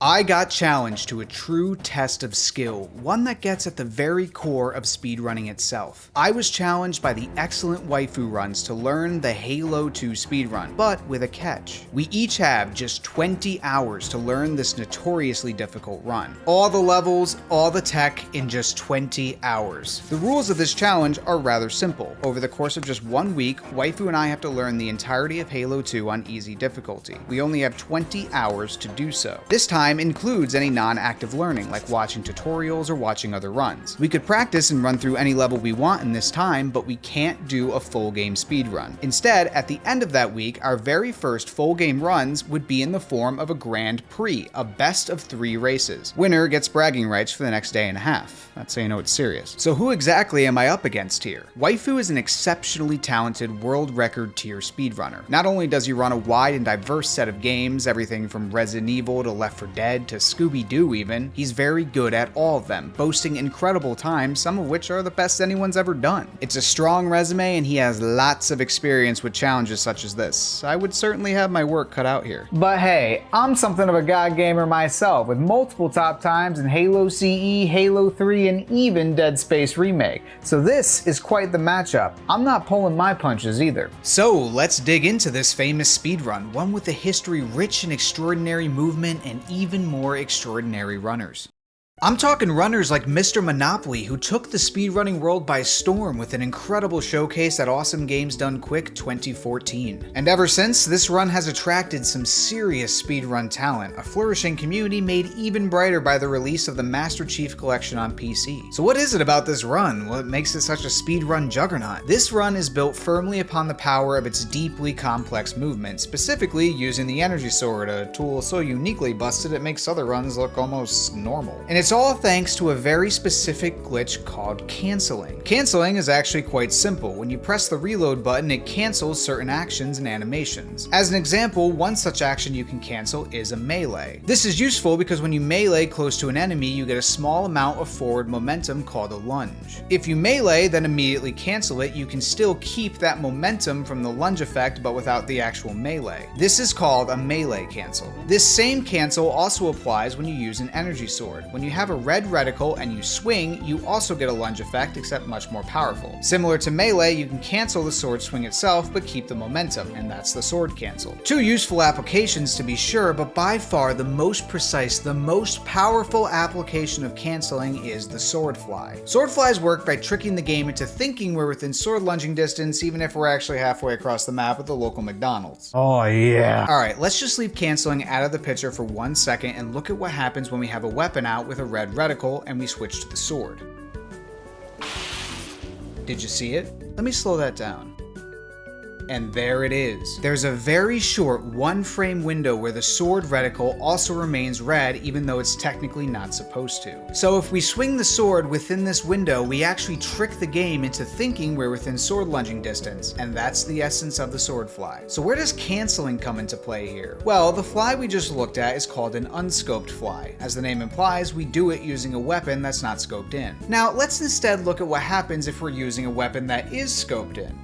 I got challenged to a true test of skill, one that gets at the very core of speedrunning itself. I was challenged by the excellent waifu runs to learn the Halo 2 speedrun, but with a catch. We each have just 20 hours to learn this notoriously difficult run. All the levels, all the tech in just 20 hours. The rules of this challenge are rather simple. Over the course of just 1 week, waifu and I have to learn the entirety of Halo 2 on easy difficulty. We only have 20 hours to do so. This time includes any non-active learning, like watching tutorials or watching other runs. We could practice and run through any level we want in this time, but we can't do a full game speedrun. Instead, at the end of that week, our very first full game runs would be in the form of a Grand Prix, a best of 3 races. Winner gets bragging rights for the next day and a half. That's how you know it's serious. So who exactly am I up against here? Waifu is an exceptionally talented world record tier speedrunner. Not only does he run a wide and diverse set of games, everything from Resident Evil to Left 4 Dead to Scooby-Doo even, he's very good at all of them, boasting incredible times, some of which are the best anyone's ever done. It's a strong resume and he has lots of experience with challenges such as this. I would certainly have my work cut out here. But hey, I'm something of a god gamer myself, with multiple top times in Halo CE, Halo 3, and even Dead Space Remake. So this is quite the matchup. I'm not pulling my punches either. So let's dig into this famous speedrun, one with a history rich in extraordinary movement and even more extraordinary runners. I'm talking runners like Mr. Monopoly, who took the speedrunning world by storm with an incredible showcase at Awesome Games Done Quick 2014. And ever since, this run has attracted some serious speedrun talent, a flourishing community made even brighter by the release of the Master Chief Collection on PC. So what is it about this run? What makes it such a speedrun juggernaut? This run is built firmly upon the power of its deeply complex movement, specifically using the Energy Sword, a tool so uniquely busted it makes other runs look almost normal. And it's all thanks to a very specific glitch called canceling. Canceling is actually quite simple. When you press the reload button, it cancels certain actions and animations. As an example, one such action you can cancel is a melee. This is useful because when you melee close to an enemy, you get a small amount of forward momentum called a lunge. If you melee, then immediately cancel it, you can still keep that momentum from the lunge effect, but without the actual melee. This is called a melee cancel. This same cancel also applies when you use an energy sword. When you have a red reticle and you swing, you also get a lunge effect, except much more powerful. Similar to melee, you can cancel the sword swing itself, but keep the momentum, and that's the sword cancel. 2 useful applications to be sure, but by far the most precise, the most powerful application of canceling is the sword fly. Sword flies work by tricking the game into thinking we're within sword lunging distance, even if we're actually halfway across the map at the local McDonald's. Oh yeah. Alright, let's just leave canceling out of the picture for 1 second and look at what happens when we have a weapon out with a red reticle and we switch to the sword. Did you see it? Let me slow that down. And there it is. There's a very short 1-frame window where the sword reticle also remains red even though it's technically not supposed to. So if we swing the sword within this window, we actually trick the game into thinking we're within sword lunging distance, and that's the essence of the sword fly. So where does canceling come into play here? Well, the fly we just looked at is called an unscoped fly. As the name implies, we do it using a weapon that's not scoped in. Now let's instead look at what happens if we're using a weapon that is scoped in.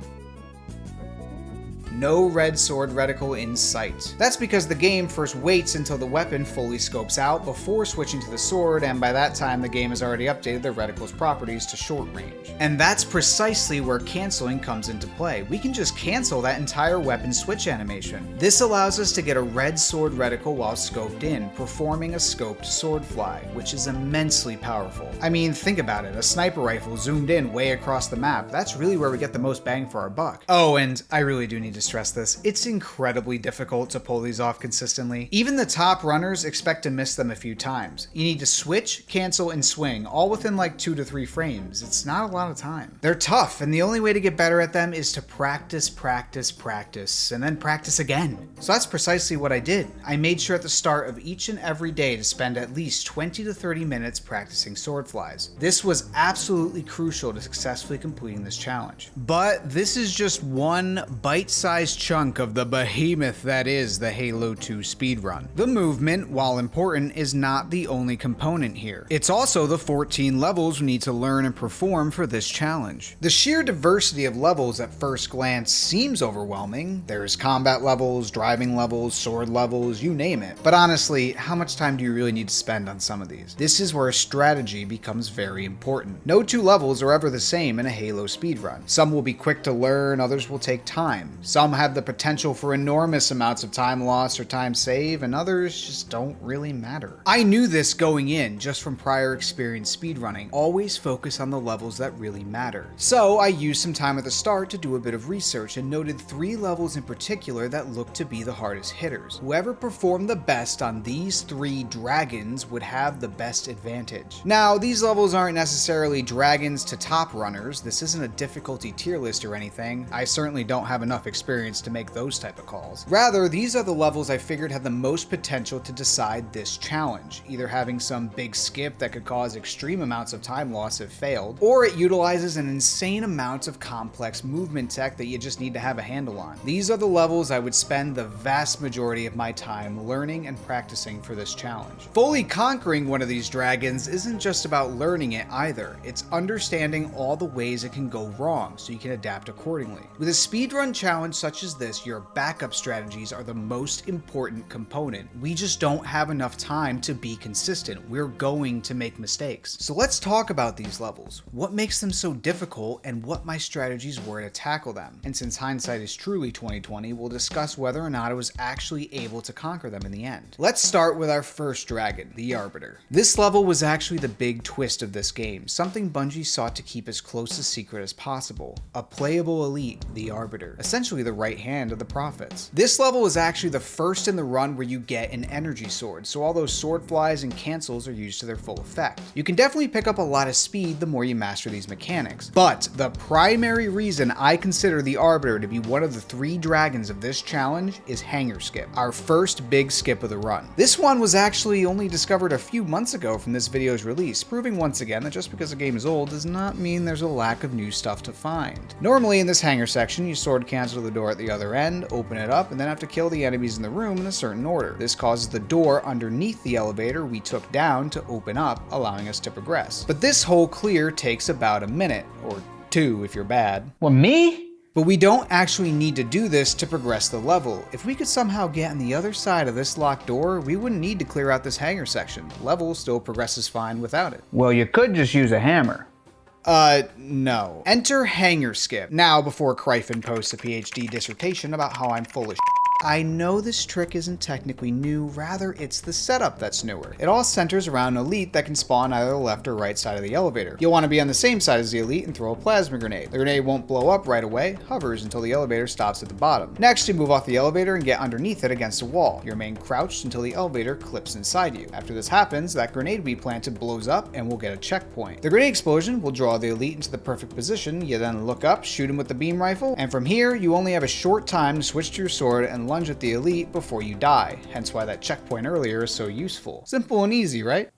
No red sword reticle in sight. That's because the game first waits until the weapon fully scopes out before switching to the sword, and by that time the game has already updated the reticle's properties to short range. And that's precisely where canceling comes into play. We can just cancel that entire weapon switch animation. This allows us to get a red sword reticle while scoped in, performing a scoped sword fly, which is immensely powerful. I mean, think about it, a sniper rifle zoomed in way across the map, that's really where we get the most bang for our buck. Oh, and I really do need to stress this, it's incredibly difficult to pull these off consistently. Even the top runners expect to miss them a few times. You need to switch, cancel, and swing, all within like 2 to 3 frames. It's not a lot of time. They're tough, and the only way to get better at them is to practice, practice, practice, and then practice again. So that's precisely what I did. I made sure at the start of each and every day to spend at least 20 to 30 minutes practicing sword flies. This was absolutely crucial to successfully completing this challenge. But this is just one bite-sized sized chunk of the behemoth that is the Halo 2 speedrun. The movement, while important, is not the only component here. It's also the 14 levels we need to learn and perform for this challenge. The sheer diversity of levels at first glance seems overwhelming. There's combat levels, driving levels, sword levels, you name it. But honestly, how much time do you really need to spend on some of these? This is where strategy becomes very important. No two levels are ever the same in a Halo speedrun. Some will be quick to learn, others will take time. Some have the potential for enormous amounts of time loss or time save, and others just don't really matter. I knew this going in just from prior experience speedrunning. Always focus on the levels that really matter. So I used some time at the start to do a bit of research and noted 3 levels in particular that looked to be the hardest hitters. Whoever performed the best on these 3 dragons would have the best advantage. Now, these levels aren't necessarily dragons to top runners. This isn't a difficulty tier list or anything. I certainly don't have enough experience to make those type of calls. Rather, these are the levels I figured had the most potential to decide this challenge, either having some big skip that could cause extreme amounts of time loss if failed, or it utilizes an insane amount of complex movement tech that you just need to have a handle on. These are the levels I would spend the vast majority of my time learning and practicing for this challenge. Fully conquering one of these dragons isn't just about learning it either. It's understanding all the ways it can go wrong so you can adapt accordingly. With a speedrun challenge such as this, your backup strategies are the most important component. We just don't have enough time to be consistent. We're going to make mistakes. So let's talk about these levels. What makes them so difficult and what my strategies were to tackle them. And since hindsight is truly 2020, we'll discuss whether or not I was actually able to conquer them in the end. Let's start with our first dragon, the Arbiter. This level was actually the big twist of this game, something Bungie sought to keep as close a secret as possible. A playable elite, the Arbiter, essentially the right hand of the Prophets. This level is actually the first in the run where you get an energy sword, so all those sword flies and cancels are used to their full effect. You can definitely pick up a lot of speed the more you master these mechanics, but the primary reason I consider the Arbiter to be one of the 3 dragons of this challenge is Hangar Skip, our first big skip of the run. This one was actually only discovered a few months ago from this video's release, proving once again that just because a game is old does not mean there's a lack of new stuff to find. Normally in this hangar section, you sword cancel the door at the other end, open it up, and then have to kill the enemies in the room in a certain order. This causes the door underneath the elevator we took down to open up, allowing us to progress. But this whole clear takes about a minute, or 2 if you're bad. Well, me? But we don't actually need to do this to progress the level. If we could somehow get on the other side of this locked door, we wouldn't need to clear out this hangar section. The level still progresses fine without it. Well, you could just use a hammer. No. Enter Hangar Skip. Now, before Kryphin posts a PhD dissertation about how I'm full of I know this trick isn't technically new, rather it's the setup that's newer. It all centers around an elite that can spawn either the left or right side of the elevator. You'll want to be on the same side as the elite and throw a plasma grenade. The grenade won't blow up right away, hovers until the elevator stops at the bottom. Next, you move off the elevator and get underneath it against a wall. You remain crouched until the elevator clips inside you. After this happens, that grenade we planted blows up and we'll get a checkpoint. The grenade explosion will draw the elite into the perfect position. You then look up, shoot him with the beam rifle, and from here, you only have a short time to switch to your sword and lunge at the elite before you die, hence why that checkpoint earlier is so useful. Simple and easy, right?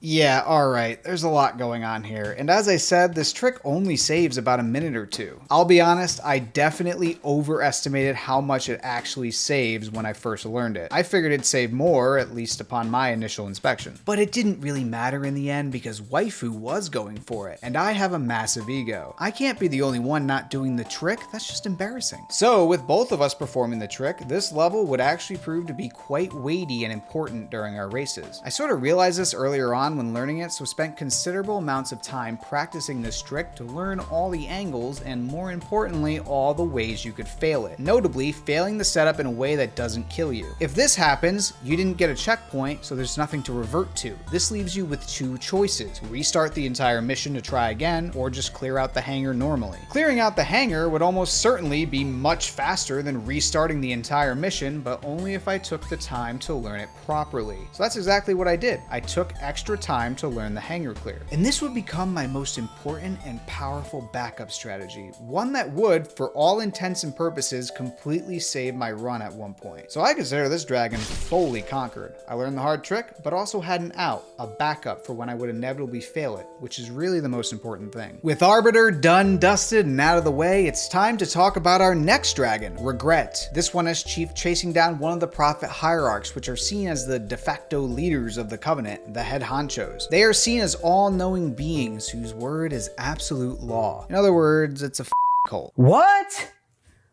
Yeah, alright, there's a lot going on here, and as I said, this trick only saves about a minute or 2. I'll be honest, I definitely overestimated how much it actually saves when I first learned it. I figured it'd save more, at least upon my initial inspection. But it didn't really matter in the end because Waifu was going for it, and I have a massive ego. I can't be the only one not doing the trick, that's just embarrassing. So, with both of us performing the trick, this level would actually prove to be quite weighty and important during our races. I sort of realized this earlier on when learning it, so spent considerable amounts of time practicing this trick to learn all the angles and, more importantly, all the ways you could fail it. Notably, failing the setup in a way that doesn't kill you. If this happens, you didn't get a checkpoint, so there's nothing to revert to. This leaves you with 2 choices: restart the entire mission to try again, or just clear out the hangar normally. Clearing out the hangar would almost certainly be much faster than restarting the entire mission, but only if I took the time to learn it properly. So that's exactly what I did. I took extra time to learn the hanger clear. And this would become my most important and powerful backup strategy, one that would, for all intents and purposes, completely save my run at one point. So I consider this dragon fully conquered. I learned the hard trick, but also had an out, a backup for when I would inevitably fail it, which is really the most important thing. With Arbiter done, dusted, and out of the way, it's time to talk about our next dragon, Regret. This one has Chief chasing down one of the Prophet Hierarchs, which are seen as the de facto leaders of the Covenant, the head honchos. They are seen as all-knowing beings whose word is absolute law. In other words, it's a cult. What?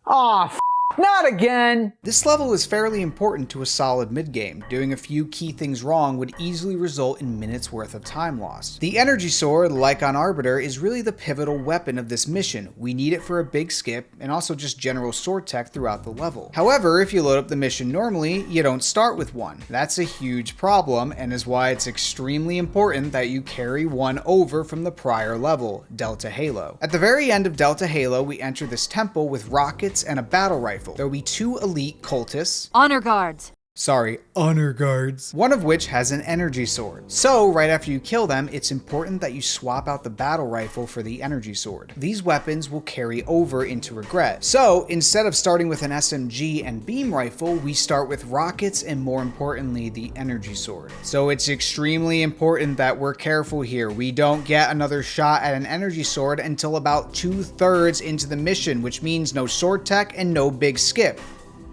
Aw, not again! This level is fairly important to a solid mid-game. Doing a few key things wrong would easily result in minutes worth of time lost. The energy sword, like on Arbiter, is really the pivotal weapon of this mission. We need it for a big skip, and also just general sword tech throughout the level. However, if you load up the mission normally, you don't start with one. That's a huge problem, and is why it's extremely important that you carry one over from the prior level, Delta Halo. At the very end of Delta Halo, we enter this temple with rockets and a battle rifle. There will be 2 elite cultists. Honor guards. Honor guards. One of which has an energy sword. So, right after you kill them, it's important that you swap out the battle rifle for the energy sword. These weapons will carry over into Regret. So, instead of starting with an SMG and beam rifle, we start with rockets and, more importantly, the energy sword. So it's extremely important that we're careful here. We don't get another shot at an energy sword until about 2/3 into the mission, which means no sword tech and no big skip.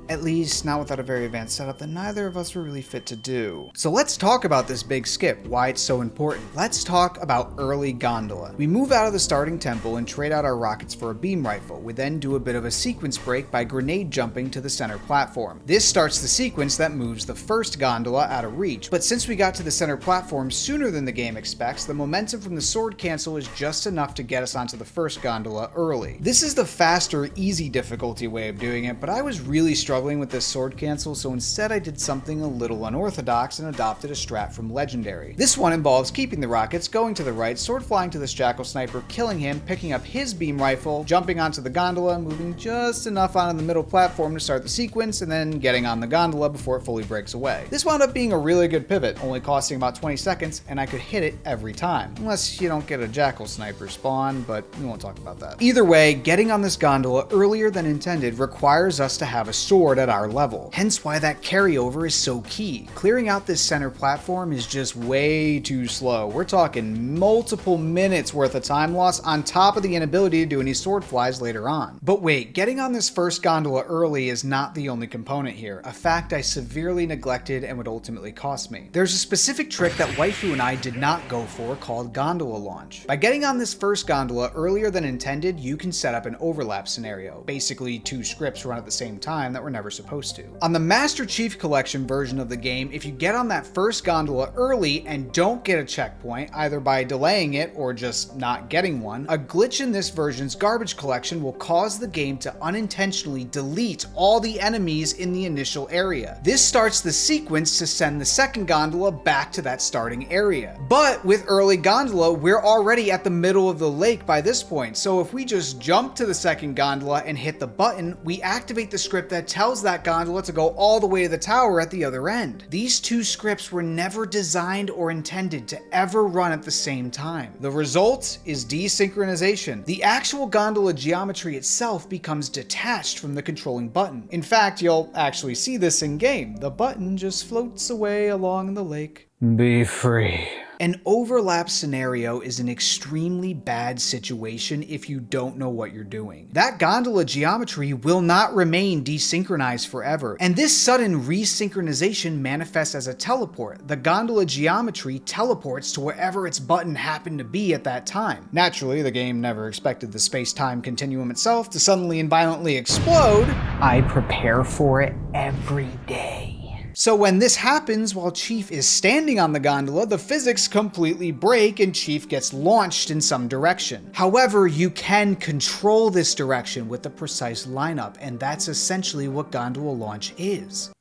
At least not without a very advanced setup that neither of us were really fit to do. So let's talk about this big skip, why it's so important. Let's talk about early gondola. We move out of the starting temple and trade out our rockets for a beam rifle. We then do a bit of a sequence break by grenade jumping to the center platform. This starts the sequence that moves the first gondola out of reach, but since we got to the center platform sooner than the game expects, the momentum from the sword cancel is just enough to get us onto the first gondola early. This is the faster, easy difficulty way of doing it, but I was really struggling with this sword cancel, so instead I did something a little unorthodox and adopted a strat from Legendary. This one involves keeping the rockets, going to the right, sword flying to this Jackal Sniper, killing him, picking up his beam rifle, jumping onto the gondola, moving just enough onto the middle platform to start the sequence, and then getting on the gondola before it fully breaks away. This wound up being a really good pivot, only costing about 20 seconds, and I could hit it every time. Unless you don't get a Jackal Sniper spawn, but we won't talk about that. Either way, getting on this gondola earlier than intended requires us to have a sword at our level. Hence why that carryover is so key. Clearing out this center platform is just way too slow. We're talking multiple minutes worth of time loss on top of the inability to do any sword flies later on. But wait, getting on this first gondola early is not the only component here, a fact I severely neglected and would ultimately cost me. There's a specific trick that Waifu and I did not go for called gondola launch. By getting on this first gondola earlier than intended, you can set up an overlap scenario. Basically 2 scripts run at the same time that were never supposed to. On the Master Chief Collection version of the game, if you get on that first gondola early and don't get a checkpoint, either by delaying it or just not getting one, a glitch in this version's garbage collection will cause the game to unintentionally delete all the enemies in the initial area. This starts the sequence to send the second gondola back to that starting area. But with early gondola, we're already at the middle of the lake by this point, so if we just jump to the second gondola and hit the button, we activate the script that tells that gondola to go all the way to the tower at the other end. These 2 scripts were never designed or intended to ever run at the same time. The result is desynchronization. The actual gondola geometry itself becomes detached from the controlling button. In fact, you'll actually see this in game. The button just floats away along the lake. Be free. An overlap scenario is an extremely bad situation if you don't know what you're doing. That gondola geometry will not remain desynchronized forever, and this sudden resynchronization manifests as a teleport. The gondola geometry teleports to wherever its button happened to be at that time. Naturally, the game never expected the space-time continuum itself to suddenly and violently explode. I prepare for it every day. So when this happens while Chief is standing on the gondola, the physics completely break and Chief gets launched in some direction. However, you can control this direction with the precise lineup, and that's essentially what gondola launch is.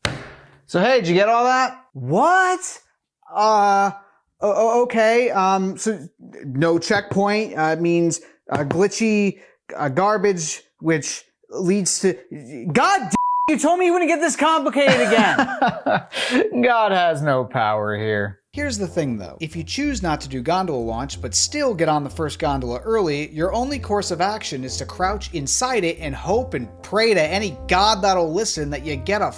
So hey, did you get all that? What? Okay, so no checkpoint means glitchy garbage, which leads to... God you told me you wouldn't get this complicated again. God has no power here. Here's the thing though, if you choose not to do gondola launch but still get on the first gondola early, your only course of action is to crouch inside it and hope and pray to any god that'll listen that you get a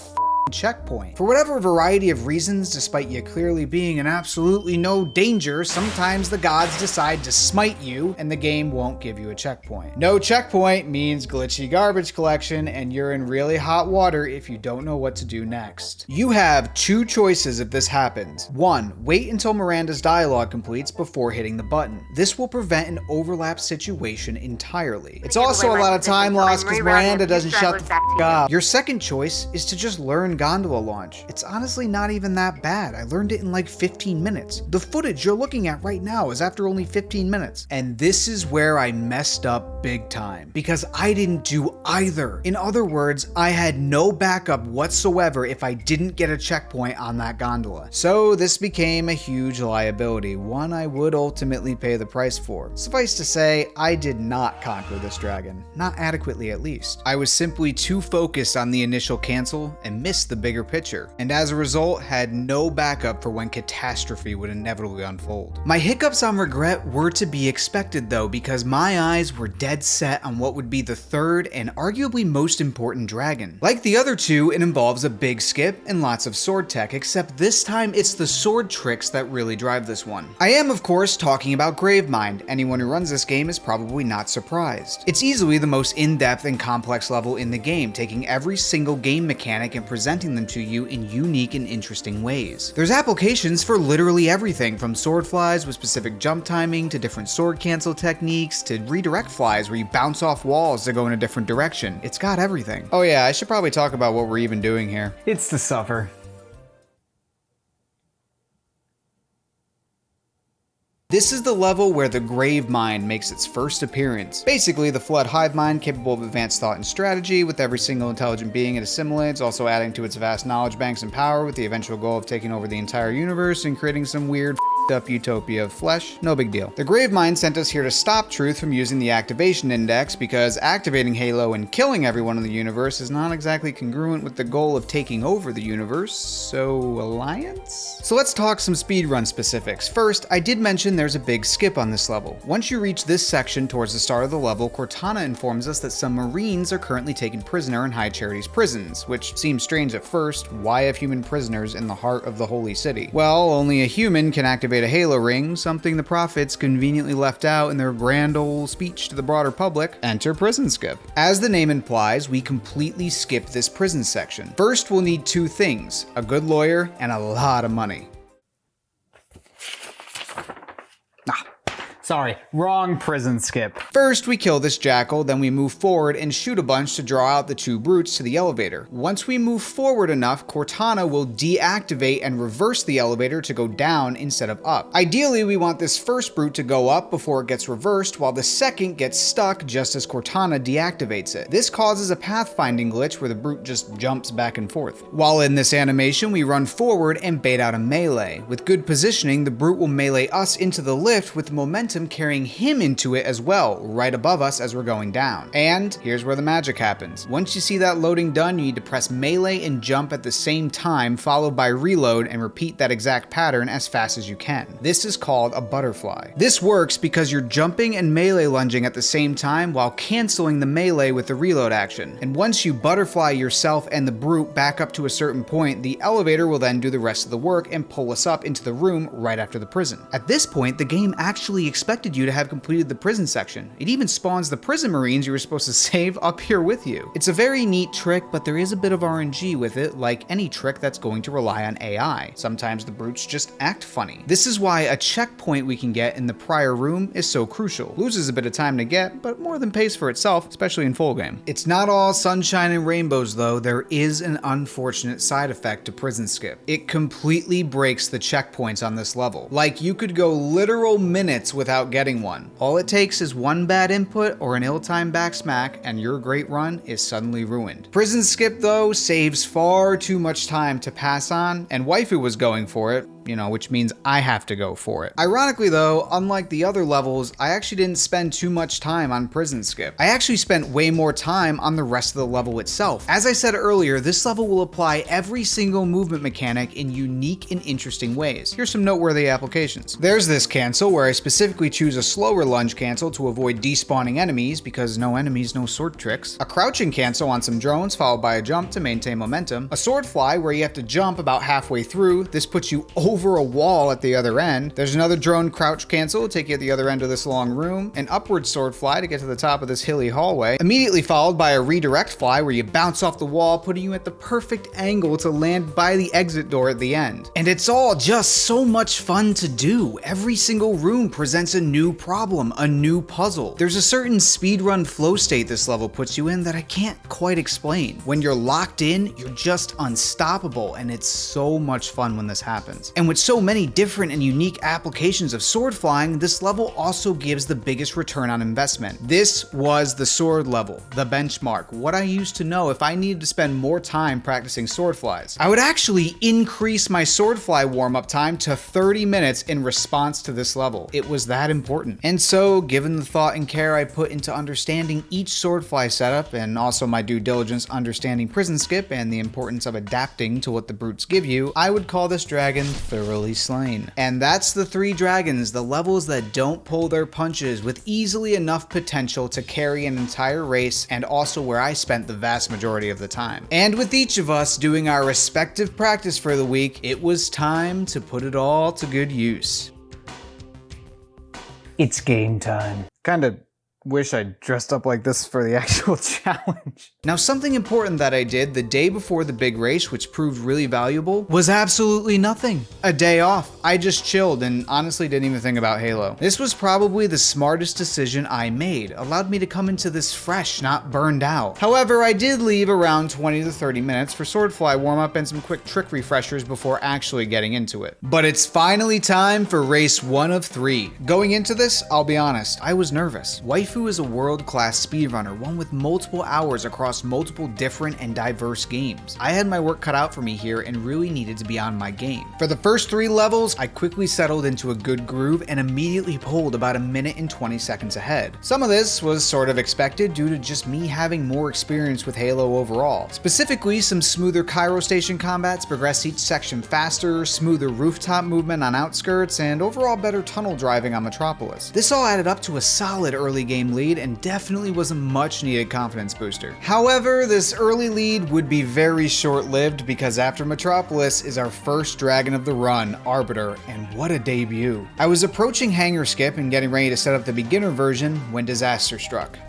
checkpoint. For whatever variety of reasons, despite you clearly being in absolutely no danger, sometimes the gods decide to smite you and the game won't give you a checkpoint. No checkpoint means glitchy garbage collection and you're in really hot water if you don't know what to do next. You have two choices if this happens. One, wait until Miranda's dialogue completes before hitting the button. This will prevent an overlap situation entirely. It's also a lot of time lost because Miranda doesn't shut the f up. Your second choice is to just learn gondola launch. It's honestly not even that bad. I learned it in like 15 minutes. The footage you're looking at right now is after only 15 minutes. And this is where I messed up big time because I didn't do either. In other words, I had no backup whatsoever if I didn't get a checkpoint on that gondola. So this became a huge liability, one I would ultimately pay the price for. Suffice to say, I did not conquer this dragon. Not adequately at least. I was simply too focused on the initial cancel and missed the bigger picture, and as a result had no backup for when catastrophe would inevitably unfold. My hiccups on regret were to be expected though, because my eyes were dead set on what would be the third and arguably most important dragon. Like the other two, it involves a big skip and lots of sword tech, except this time it's the sword tricks that really drive this one. I am of course talking about Gravemind. Anyone who runs this game is probably not surprised. It's easily the most in-depth and complex level in the game, taking every single game mechanic and presenting them to you in unique and interesting ways. There's applications for literally everything from sword flies with specific jump timing to different sword cancel techniques to redirect flies where you bounce off walls to go in a different direction. It's got everything. Oh yeah, I should probably talk about what we're even doing here. It's to suffer. This is the level where the Gravemind makes its first appearance. Basically, the Flood hive mind capable of advanced thought and strategy, with every single intelligent being it assimilates, also adding to its vast knowledge banks and power with the eventual goal of taking over the entire universe and creating some weird up utopia of flesh. No big deal. The Gravemind sent us here to stop Truth from using the activation index because activating Halo and killing everyone in the universe is not exactly congruent with the goal of taking over the universe, so alliance? So let's talk some speedrun specifics. First, I did mention there's a big skip on this level. Once you reach this section towards the start of the level, Cortana informs us that some Marines are currently taken prisoner in High Charity's prisons, which seems strange at first. Why have human prisoners in the heart of the Holy City? Well, only a human can activate a Halo ring, something the prophets conveniently left out in their grand old speech to the broader public. Enter prison skip. As the name implies, we completely skip this prison section. First, we'll need two things: a good lawyer and a lot of money. Sorry, wrong prison skip. First, we kill this jackal, then we move forward and shoot a bunch to draw out the two brutes to the elevator. Once we move forward enough, Cortana will deactivate and reverse the elevator to go down instead of up. Ideally, we want this first brute to go up before it gets reversed, while the second gets stuck just as Cortana deactivates it. This causes a pathfinding glitch where the brute just jumps back and forth. While in this animation, we run forward and bait out a melee. With good positioning, the brute will melee us into the lift with momentum carrying him into it as well, right above us as we're going down. And here's where the magic happens. Once you see that loading done, you need to press melee and jump at the same time, followed by reload, and repeat that exact pattern as fast as you can. This is called a butterfly. This works because you're jumping and melee lunging at the same time while canceling the melee with the reload action. And once you butterfly yourself and the brute back up to a certain point, the elevator will then do the rest of the work and pull us up into the room right after the prison. At this point, the game actually expected you to have completed the prison section. It even spawns the prison marines you were supposed to save up here with you. It's a very neat trick, but there is a bit of RNG with it, like any trick that's going to rely on AI. Sometimes the brutes just act funny. This is why a checkpoint we can get in the prior room is so crucial. Loses a bit of time to get, but more than pays for itself, especially in full game. It's not all sunshine and rainbows though. There is an unfortunate side effect to prison skip. It completely breaks the checkpoints on this level. Like, you could go literal minutes without getting one. All it takes is one bad input or an ill-timed back smack and your great run is suddenly ruined. Prison skip though saves far too much time to pass on, and Waifu was going for it. which means I have to go for it. Ironically though, unlike the other levels, I actually didn't spend too much time on prison skip. I actually spent way more time on the rest of the level itself. As I said earlier, this level will apply every single movement mechanic in unique and interesting ways. Here's some noteworthy applications. There's this cancel where I specifically choose a slower lunge cancel to avoid despawning enemies because no enemies, no sword tricks. A crouching cancel on some drones followed by a jump to maintain momentum. A sword fly where you have to jump about halfway through. This puts you over a wall at the other end. There's another drone crouch cancel to take you at the other end of this long room. An upward sword fly to get to the top of this hilly hallway. Immediately followed by a redirect fly where you bounce off the wall, putting you at the perfect angle to land by the exit door at the end. And it's all just so much fun to do. Every single room presents a new problem, a new puzzle. There's a certain speedrun flow state this level puts you in that I can't quite explain. When you're locked in, you're just unstoppable, and it's so much fun when this happens. And with so many different and unique applications of sword flying, this level also gives the biggest return on investment. This was the sword level, the benchmark, what I used to know if I needed to spend more time practicing sword flies. I would actually increase my sword fly warm-up time to 30 minutes in response to this level. It was that important. And so, given the thought and care I put into understanding each sword fly setup, and also my due diligence understanding prison skip and the importance of adapting to what the brutes give you, I would call this dragon thoroughly slain. And that's the 3 dragons, the levels that don't pull their punches, with easily enough potential to carry an entire race, and also where I spent the vast majority of the time. And with each of us doing our respective practice for the week, it was time to put it all to good use. It's game time. Kinda wish I dressed up like this for the actual challenge. Now, something important that I did the day before the big race, which proved really valuable, was absolutely nothing. A day off. I just chilled and honestly didn't even think about Halo. This was probably the smartest decision I made. Allowed me to come into this fresh, not burned out. However, I did leave around 20 to 30 minutes for swordfly warm-up and some quick trick refreshers before actually getting into it. But it's finally time for race 1 of 3. Going into this, I'll be honest, I was nervous. Waifu is a world-class speedrunner, one with multiple hours across multiple different and diverse games. I had my work cut out for me here and really needed to be on my game. For the first 3 levels, I quickly settled into a good groove and immediately pulled about 1 minute and 20 seconds ahead. Some of this was sort of expected due to just me having more experience with Halo overall. Specifically, some smoother Cairo station combats, progress each section faster, smoother rooftop movement on outskirts, and overall better tunnel driving on Metropolis. This all added up to a solid early game lead and definitely was a much needed confidence booster. However, this early lead would be very short-lived because after Metropolis is our first dragon of the run, Arbiter, and what a debut. I was approaching hangar skip and getting ready to set up the beginner version when disaster struck.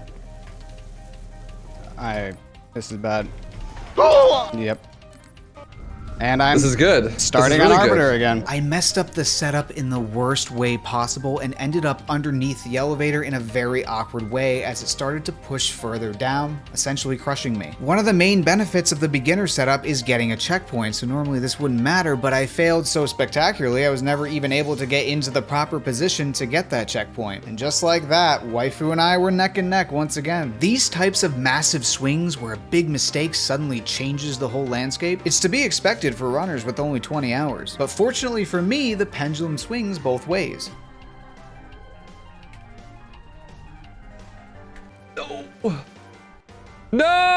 This is bad. Oh! Yep. And I'm This is good. Starting This is on really Arbiter good. again. I messed up the setup in the worst way possible and ended up underneath the elevator in a very awkward way as it started to push further down, essentially crushing me. One of the main benefits of the beginner setup is getting a checkpoint, so normally this wouldn't matter, but I failed so spectacularly I was never even able to get into the proper position to get that checkpoint. And just like that, Waifu and I were neck and neck once again. These types of massive swings where a big mistake suddenly changes the whole landscape, it's to be expected for runners with only 20 hours. But fortunately for me, the pendulum swings both ways. No! No!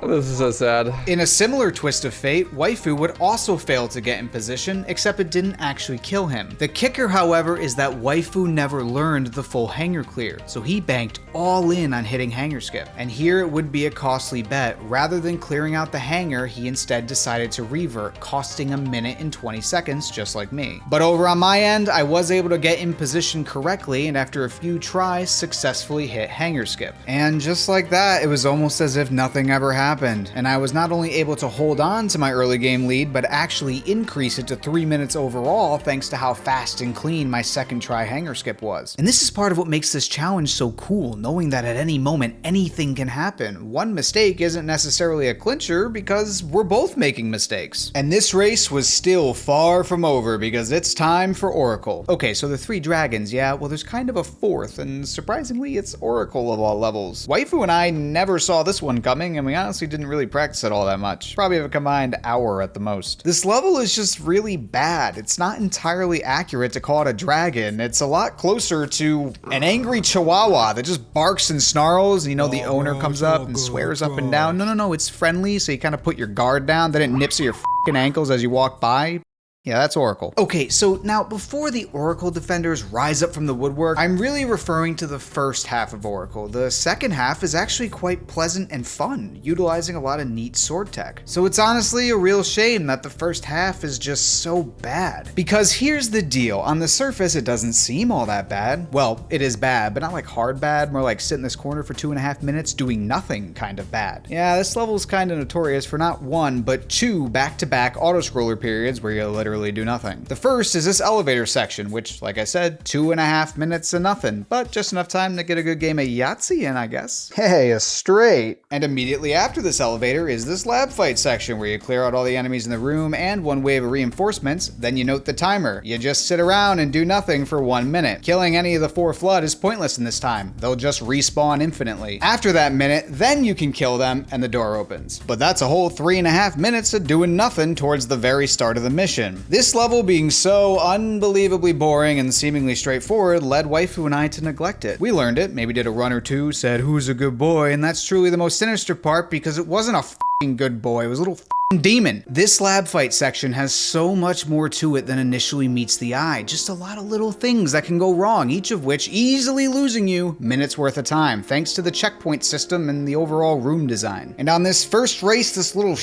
This is so sad. In a similar twist of fate, Waifu would also fail to get in position, except it didn't actually kill him. The kicker, however, is that Waifu never learned the full hangar clear, so he banked all in on hitting hangar skip. And here it would be a costly bet. Rather than clearing out the hangar, he instead decided to revert, costing 1 minute and 20 seconds, just like me. But over on my end, I was able to get in position correctly, and after a few tries, successfully hit hangar skip. And just like that, it was almost as if nothing ever happened, and I was not only able to hold on to my early game lead, but actually increase it to 3 minutes overall thanks to how fast and clean my second try hangar skip was. And this is part of what makes this challenge so cool, knowing that at any moment anything can happen. One mistake isn't necessarily a clincher because we're both making mistakes. And this race was still far from over because it's time for Oracle. Okay, so the 3 dragons, yeah, well there's kind of a 4th, and surprisingly it's Oracle of all levels. Waifu and I never saw this one coming, and we honestly actually didn't really practice it all that much. Probably have a combined hour at the most. This level is just really bad. It's not entirely accurate to call it a dragon. It's a lot closer to an angry chihuahua that just barks and snarls, and you know, the owner comes up and swears up and down. No, it's friendly, so you kind of put your guard down, then it nips at your f***ing ankles as you walk by. Yeah, that's Oracle. Okay, so now before the Oracle defenders rise up from the woodwork, I'm really referring to the first half of Oracle. The second half is actually quite pleasant and fun, utilizing a lot of neat sword tech. So it's honestly a real shame that the first half is just so bad. Because here's the deal, on the surface it doesn't seem all that bad. Well, it is bad, but not like hard bad, more like sit in this corner for 2.5 minutes doing nothing kind of bad. Yeah, this level is kind of notorious for not one, but two back-to-back auto-scroller periods where you literally do nothing. The first is this elevator section, which, like I said, 2.5 minutes of nothing, but just enough time to get a good game of Yahtzee in, I guess. Hey, a straight. And immediately after this elevator is this lab fight section where you clear out all the enemies in the room and one wave of reinforcements, then you note the timer. You just sit around and do nothing for 1 minute. Killing any of the 4 Flood is pointless in this time. They'll just respawn infinitely. After that minute, then you can kill them and the door opens. But that's a whole 3.5 minutes of doing nothing towards the very start of the mission. This level being so unbelievably boring and seemingly straightforward led Waifu and I to neglect it. We learned it, maybe did a run or two, said who's a good boy, and that's truly the most sinister part because it wasn't a f***ing good boy, it was a little f***ing demon. This lab fight section has so much more to it than initially meets the eye. Just a lot of little things that can go wrong, each of which easily losing you minutes worth of time, thanks to the checkpoint system and the overall room design. And on this first race, this little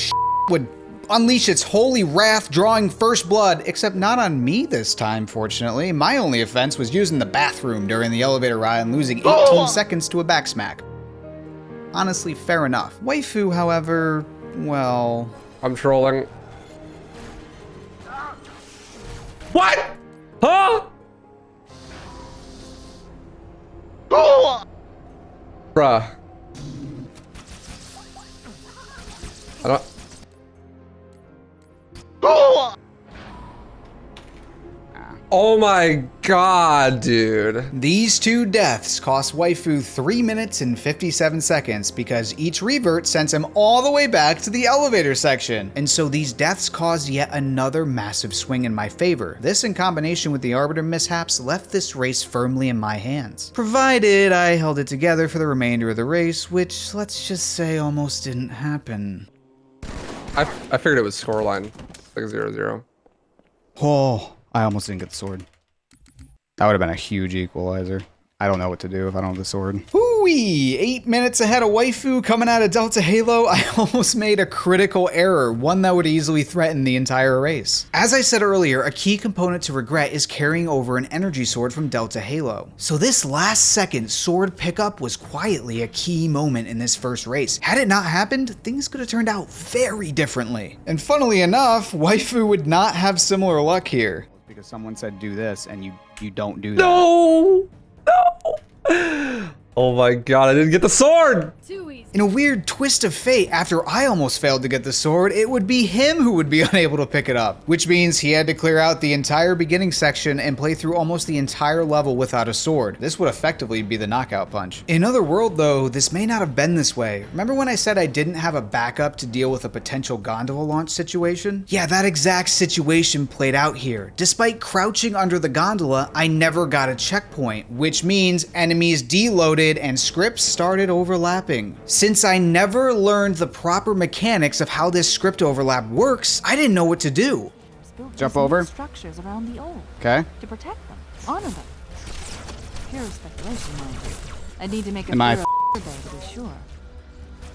would unleash its holy wrath, drawing first blood, except not on me this time, fortunately. My only offense was using the bathroom during the elevator ride and losing 18 seconds to a backsmack. Honestly, fair enough. Waifu, however, well... I'm trolling. What? Huh? Bruh. I don't... Oh my god, dude. These two deaths cost Waifu 3 minutes and 57 seconds because each revert sends him all the way back to the elevator section. And so these deaths caused yet another massive swing in my favor. This in combination with the Arbiter mishaps left this race firmly in my hands. Provided I held it together for the remainder of the race, which let's just say almost didn't happen. I figured it was scoreline. Like 0-0. Oh, I almost didn't get the sword. That would have been a huge equalizer. I don't know what to do if I don't have the sword. Hooey! 8 minutes ahead of Waifu coming out of Delta Halo. I almost made a critical error, one that would easily threaten the entire race. As I said earlier, a key component to regret is carrying over an energy sword from Delta Halo. So this last second sword pickup was quietly a key moment in this first race. Had it not happened, things could have turned out very differently. And funnily enough, Waifu would not have similar luck here. Because someone said do this and you don't do that. No! No! Oh my god, I didn't get the sword! In a weird twist of fate, after I almost failed to get the sword, it would be him who would be unable to pick it up. Which means he had to clear out the entire beginning section and play through almost the entire level without a sword. This would effectively be the knockout punch. In Other World though, this may not have been this way. Remember when I said I didn't have a backup to deal with a potential gondola launch situation? Yeah, that exact situation played out here. Despite crouching under the gondola, I never got a checkpoint, which means enemies deloaded and scripts started overlapping. Since I never learned the proper mechanics of how this script overlap works, I didn't know what to do. Jump over. Structures around the old. Okay. To protect them, honor them. Pure speculation, mind you. I need to make a Am I thorough survey to be sure.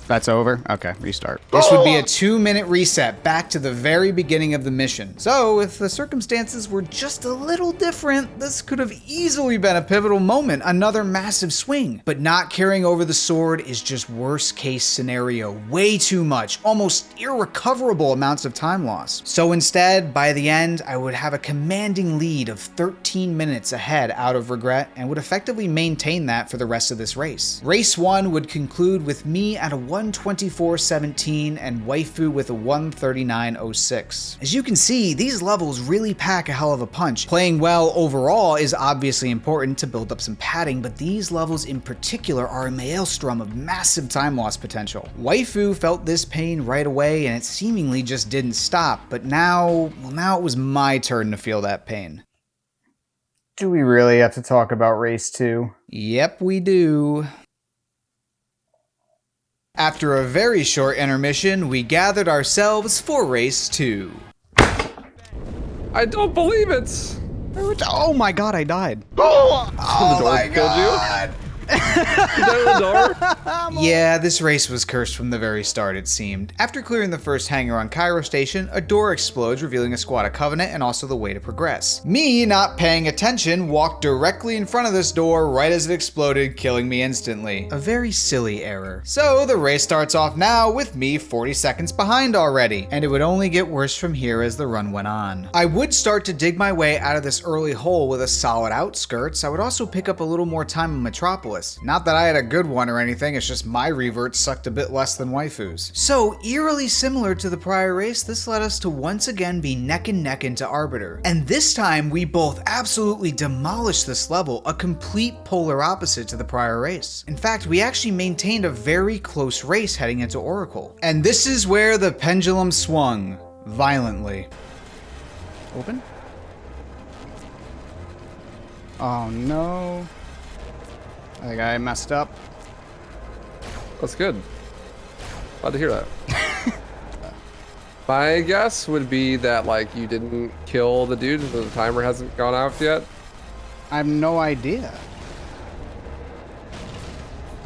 That's over? Okay, restart. This would be a 2-minute reset back to the very beginning of the mission. So, if the circumstances were just a little different, this could have easily been a pivotal moment, another massive swing. But not carrying over the sword is just worst case scenario. Way too much, almost irrecoverable amounts of time loss. So instead, by the end, I would have a commanding lead of 13 minutes ahead out of regret and would effectively maintain that for the rest of this race. Race 1 would conclude with me at a 124.17 and Waifu with a 139.06. As you can see, these levels really pack a hell of a punch. Playing well overall is obviously important to build up some padding, but these levels in particular are a maelstrom of massive time loss potential. Waifu felt this pain right away and it seemingly just didn't stop, but now it was my turn to feel that pain. Do we really have to talk about race 2? Yep, we do. After a very short intermission, we gathered ourselves for race 2. I don't believe it. Oh my god, I died. Oh my god. Yeah, this race was cursed from the very start, it seemed. After clearing the first hangar on Cairo Station, a door explodes, revealing a squad of Covenant and also the way to progress. Me, not paying attention, walked directly in front of this door right as it exploded, killing me instantly. A very silly error. So the race starts off now with me 40 seconds behind already, and it would only get worse from here as the run went on. I would start to dig my way out of this early hole with a solid outskirts. I would also pick up a little more time in Metropolis. Not that I had a good one or anything, it's just my reverts sucked a bit less than Waifu's. So, eerily similar to the prior race, this led us to once again be neck and neck into Arbiter. And this time, we both absolutely demolished this level, a complete polar opposite to the prior race. In fact, we actually maintained a very close race heading into Oracle. And this is where the pendulum swung, violently. Open? Oh no. I think I messed up. That's good. Glad to hear that. My guess would be that like you didn't kill the dude, so the timer hasn't gone out yet. I have no idea.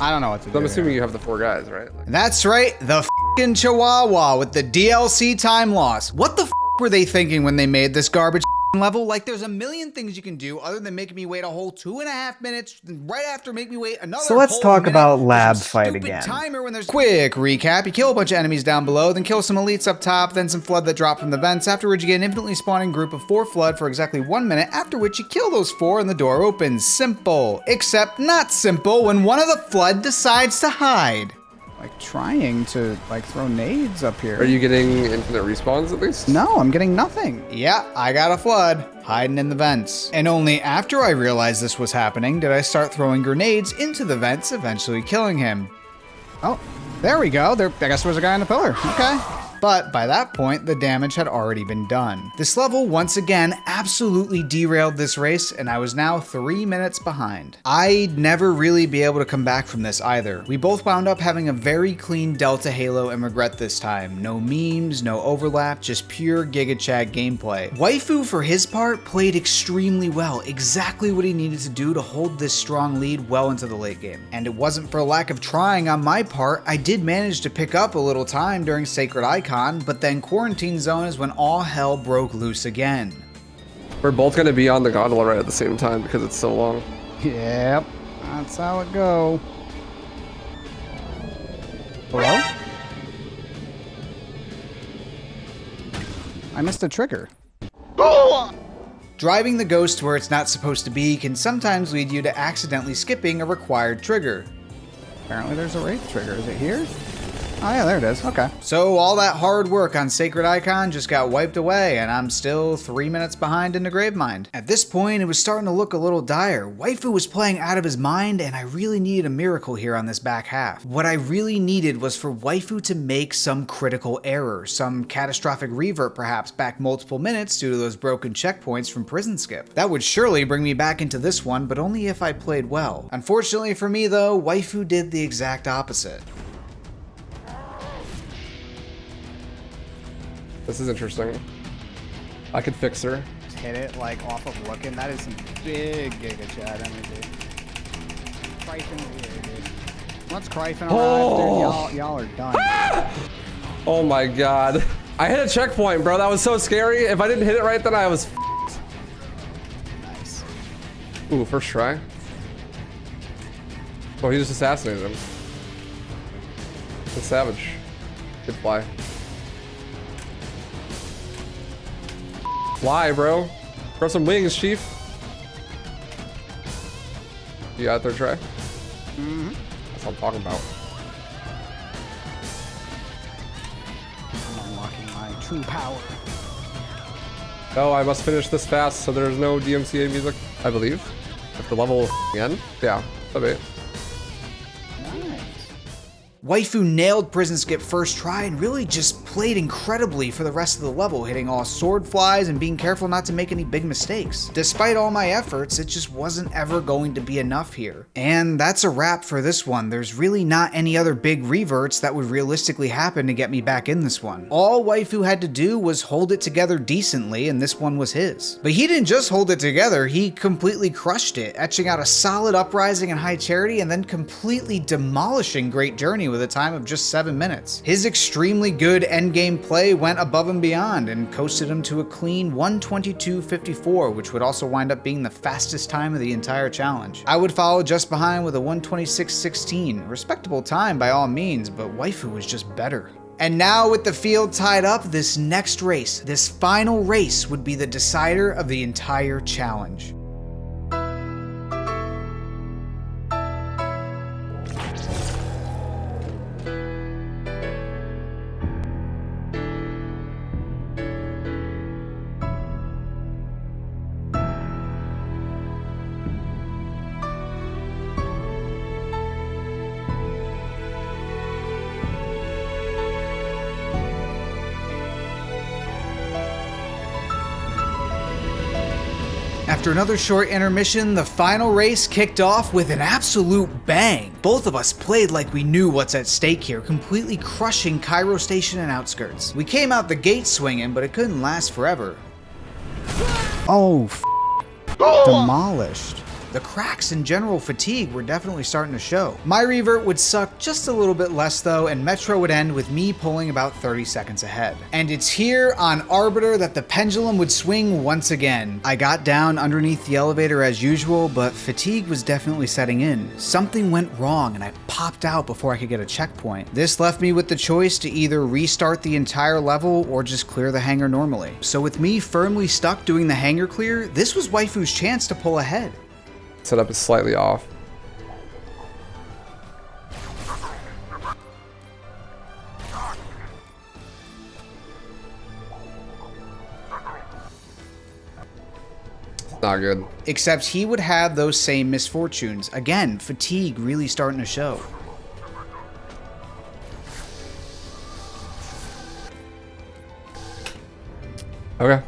I don't know what to do. I'm assuming you have the 4 guys, right? Like, That's right, the f***ing Chihuahua with the DLC time loss. What the f*** were they thinking when they made this garbage level? Like, there's a million things you can do other than making me wait a whole 2.5 minutes, right after make me wait another. So let's whole talk minute about for lab some fight stupid again. Timer when there's quick recap. You kill a bunch of enemies down below, then kill some elites up top, then some Flood that drop from the vents, afterwards you get an infinitely spawning group of 4 Flood for exactly 1 minute, after which you kill those 4 and the door opens. Simple. Except not simple when one of the Flood decides to hide. Like trying to like throw nades up here. are you getting infinite respawns at least? No, I'm getting nothing. Yeah, I got a Flood, hiding in the vents. And only after I realized this was happening did I start throwing grenades into the vents, eventually killing him. Oh, there we go. There, I guess there was a guy on the pillar. Okay. But by that point, the damage had already been done. This level, once again, absolutely derailed this race, and I was now 3 minutes behind. I'd never really be able to come back from this either. We both wound up having a very clean Delta Halo and regret this time. No memes, no overlap, just pure GigaChad gameplay. Waifu, for his part, played extremely well, exactly what he needed to do to hold this strong lead well into the late game. And it wasn't for lack of trying on my part. I did manage to pick up a little time during Sacred Icon, but then Quarantine Zone is when all hell broke loose again. We're both gonna be on the gondola right at the same time because it's so long. Yep. That's how it go. Hello? I missed a trigger. Driving the Ghost where it's not supposed to be can sometimes lead you to accidentally skipping a required trigger. Apparently there's a wraith trigger. Is it here? Oh yeah, there it is. Okay. So all that hard work on Sacred Icon just got wiped away, and I'm still 3 minutes behind into Gravemind. At this point, it was starting to look a little dire. Waifu was playing out of his mind, and I really needed a miracle here on this back half. What I really needed was for Waifu to make some critical error, some catastrophic revert perhaps back multiple minutes due to those broken checkpoints from Prison Skip. That would surely bring me back into this one, but only if I played well. Unfortunately for me though, Waifu did the exact opposite. This is interesting. I could fix her. Just hit it like off of looking. That is some big Giga Chad energy. Crifing here, dude. Once Crifing arrives, dude, y'all are done. Oh my god. I hit a checkpoint, bro. That was so scary. If I didn't hit it right, then I was Nice. Ooh, first try. Oh, he just assassinated him. That's savage. Good fly. Fly, bro. Grow some wings, Chief. You got third try? Mm-hmm. That's what I'm talking about. true power. Oh, I must finish this fast so there's no DMCA music, I believe. If the level end. Yeah, that'd be. Waifu nailed Prison Skip first try and really just played incredibly for the rest of the level, hitting all sword flies and being careful not to make any big mistakes. Despite all my efforts, it just wasn't ever going to be enough here. And that's a wrap for this one. There's really not any other big reverts that would realistically happen to get me back in this one. All Waifu had to do was hold it together decently, and this one was his. But he didn't just hold it together, he completely crushed it, etching out a solid Uprising and High Charity and then completely demolishing Great Journey with a time of just 7 minutes. His extremely good endgame play went above and beyond and coasted him to a clean 122.54, which would also wind up being the fastest time of the entire challenge. I would follow just behind with a 126.16, respectable time by all means, but Waifu was just better. And now with the field tied up, this next race, this final race, would be the decider of the entire challenge. After another short intermission, the final race kicked off with an absolute bang. Both of us played like we knew what's at stake here, completely crushing Cairo Station and outskirts. We came out the gate swinging, but it couldn't last forever. Oh, demolished. The cracks and general fatigue were definitely starting to show. My revert would suck just a little bit less though, and Metro would end with me pulling about 30 seconds ahead. And it's here on Arbiter that the pendulum would swing once again. I got down underneath the elevator as usual, but fatigue was definitely setting in. Something went wrong and I popped out before I could get a checkpoint. This left me with the choice to either restart the entire level or just clear the hangar normally. So with me firmly stuck doing the hangar clear, this was Waifu's chance to pull ahead. Setup is slightly off. Not good. Except he would have those same misfortunes. Again, fatigue really starting to show. Okay.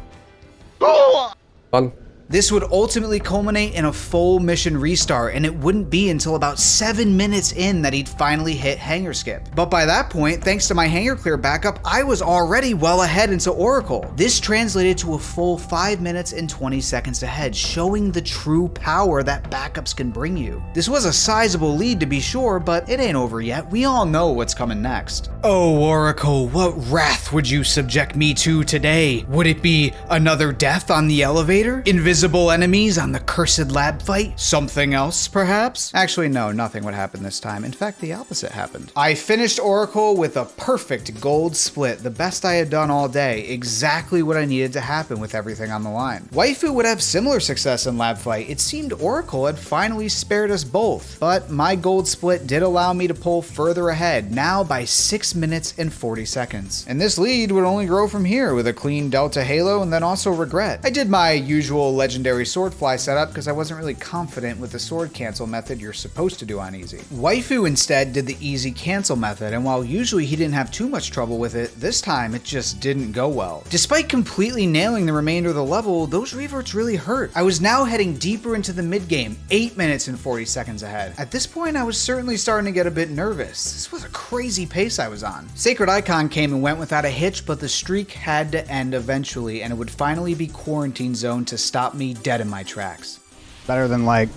Fun. This would ultimately culminate in a full mission restart, and it wouldn't be until about 7 minutes in that he'd finally hit hangar skip. But by that point, thanks to my hangar clear backup, I was already well ahead into Oracle. This translated to a full 5 minutes and 20 seconds ahead, showing the true power that backups can bring you. This was a sizable lead to be sure, but it ain't over yet. We all know what's coming next. Oh, Oracle, what wrath would you subject me to today? Would it be another death on the elevator? Invisible enemies on the cursed lab fight? Something else, perhaps? Actually, no, nothing would happen this time. In fact, the opposite happened. I finished Oracle with a perfect gold split, the best I had done all day, exactly what I needed to happen with everything on the line. Waifu would have similar success in lab fight. It seemed Oracle had finally spared us both, but my gold split did allow me to pull further ahead, now by 6 minutes and 40 seconds. And this lead would only grow from here with a clean Delta Halo and then also Regret. I did my usual legendary swordfly setup because I wasn't really confident with the sword cancel method you're supposed to do on easy. Waifu instead did the easy cancel method, and while usually he didn't have too much trouble with it, this time it just didn't go well. Despite completely nailing the remainder of the level, those reverts really hurt. I was now heading deeper into the mid game, 8 minutes and 40 seconds ahead. At this point I was certainly starting to get a bit nervous. This was a crazy pace I was on. Sacred Icon came and went without a hitch, but the streak had to end eventually, and it would finally be Quarantine Zone to stop me dead in my tracks. Better than like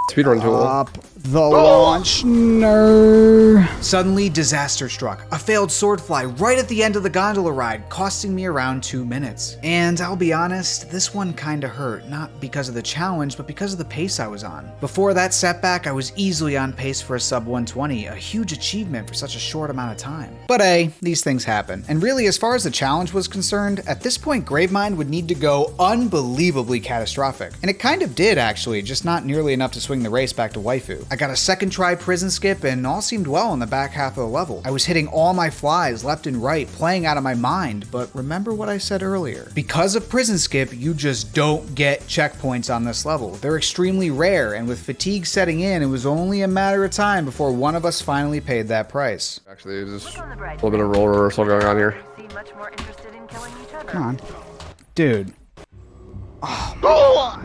Speedrun tool. up the launch. No. Suddenly, disaster struck. A failed swordfly right at the end of the gondola ride, costing me around 2 minutes. And I'll be honest, this one kinda hurt, not because of the challenge, but because of the pace I was on. Before that setback, I was easily on pace for a sub 120, a huge achievement for such a short amount of time. But hey, these things happen. And really, as far as the challenge was concerned, at this point, Gravemind would need to go unbelievably catastrophic. And it kind of did, actually, just not nearly enough to swing the race back to Waifu. I got a second try prison skip and all seemed well in the back half of the level. I was hitting all my flies left and right, playing out of my mind, but remember what I said earlier. Because of prison skip, you just don't get checkpoints on this level. They're extremely rare, and with fatigue setting in, it was only a matter of time before one of us finally paid that price. Actually, there's just a little bit of role reversal going on here. Come on. Dude. Oh.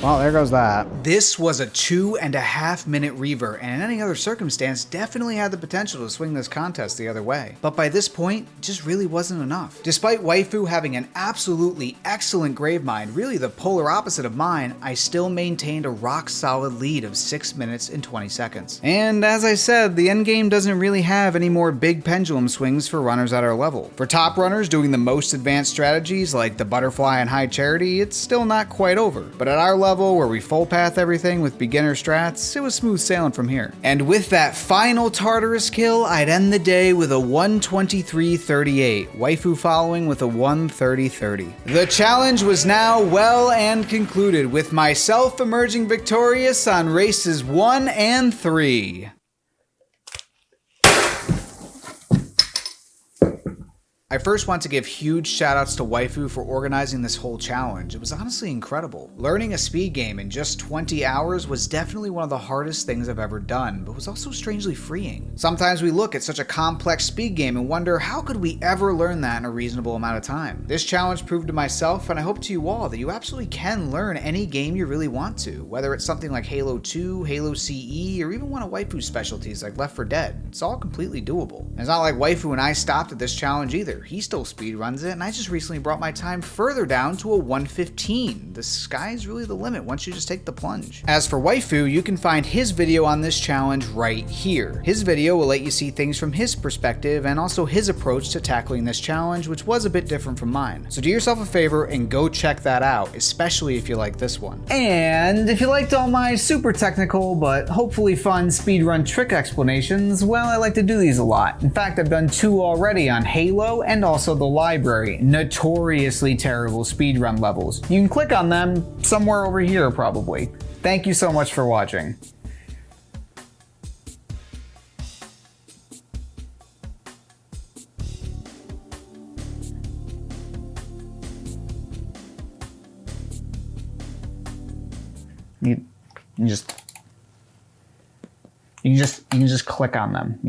Well, there goes that. This was a 2.5 minute revert, and in any other circumstance, definitely had the potential to swing this contest the other way. But by this point, it just really wasn't enough. Despite Waifu having an absolutely excellent Gravemind, really the polar opposite of mine, I still maintained a rock solid lead of 6 minutes and 20 seconds. And as I said, the endgame doesn't really have any more big pendulum swings for runners at our level. For top runners doing the most advanced strategies like the butterfly and high charity, it's still not quite over. But at our level, where we full path everything with beginner strats, it was smooth sailing from here. And with that final Tartarus kill, I'd end the day with a 123.38, Waifu following with a 130.30. The challenge was now well and concluded, with myself emerging victorious on races 1 and 3. I first want to give huge shoutouts to Waifu for organizing this whole challenge. It was honestly incredible. Learning a speed game in just 20 hours was definitely one of the hardest things I've ever done, but was also strangely freeing. Sometimes we look at such a complex speed game and wonder, how could we ever learn that in a reasonable amount of time? This challenge proved to myself, and I hope to you all, that you absolutely can learn any game you really want to, whether it's something like Halo 2, Halo CE, or even one of Waifu's specialties like Left 4 Dead. It's all completely doable. And it's not like Waifu and I stopped at this challenge either. He still speedruns it, and I just recently brought my time further down to a 1:15. The sky's really the limit once you just take the plunge. As for Waifu, you can find his video on this challenge right here. His video will let you see things from his perspective and also his approach to tackling this challenge, which was a bit different from mine. So do yourself a favor and go check that out, especially if you like this one. And if you liked all my super technical but hopefully fun speedrun trick explanations, well, I like to do these a lot. In fact, I've done 2 already on Halo and also the library, notoriously terrible speedrun levels. You can click on them somewhere over here probably. Thank you so much for watching. You can just click on them.